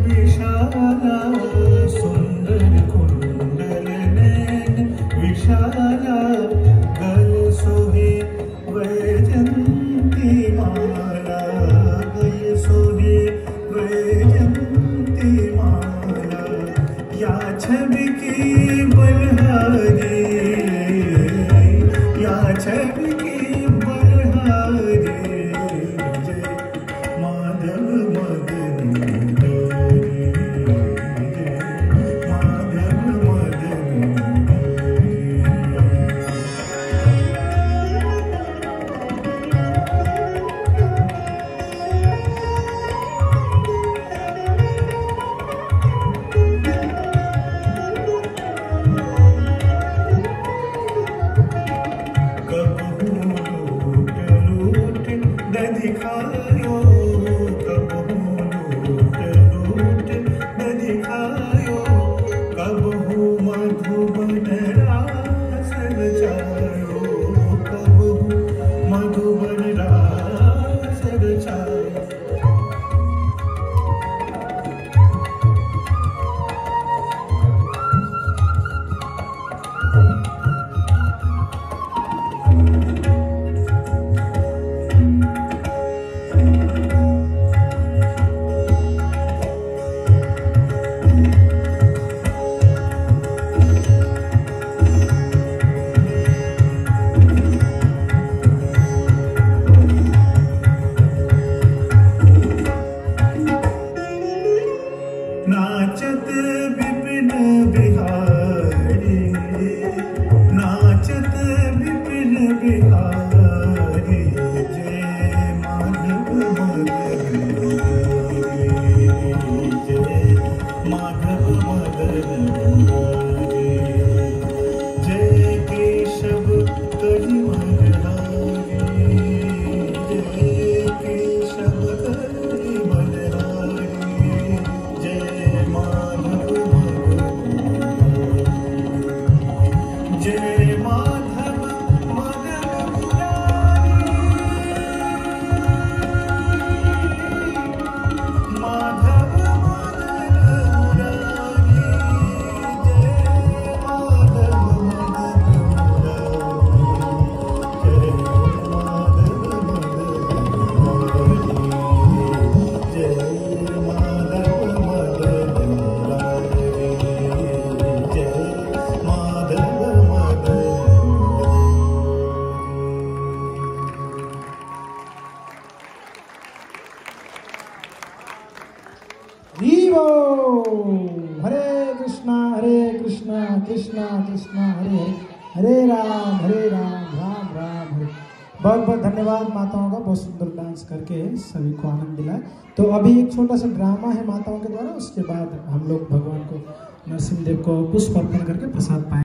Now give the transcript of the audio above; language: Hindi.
विशाला सुंदर कुंडल नैन विशाला गल सोहे वैजंती माला गल सोहे वैजंती माला या छवि की बलहारी या छवि की बलहारी जय माधव मदन मुरारी जय माधव मदन दिखायो कब लूट लूट न दिखायो कब हूँ मधुबन रास रचायो कब हूँ मधुबन रास रचायो नाचत विपिन बिहारी नाचत विपिन बिहारी जय माधव मदन जय माधव मदन जय केशव कलिमल हारी जय केशव कलिमल हारी जय माधव मदन मुरारी माधव मदन मुरारी जय माधव मदन मुरारी जय माधव मदन मुरारी जय माधव मदन मुरारी जय माधव मदन जीवो हरे कृष्णा कृष्णा कृष्णा हरे हरे राम राम राम हरे। बहुत बहुत धन्यवाद माताओं का, बहुत सुंदर डांस करके सभी को आनंद दिलाए। तो अभी एक छोटा सा ड्रामा है माताओं के द्वारा, उसके बाद हम लोग भगवान को नरसिंह देव को पुष्प अर्पण करके प्रसाद पाएंगे।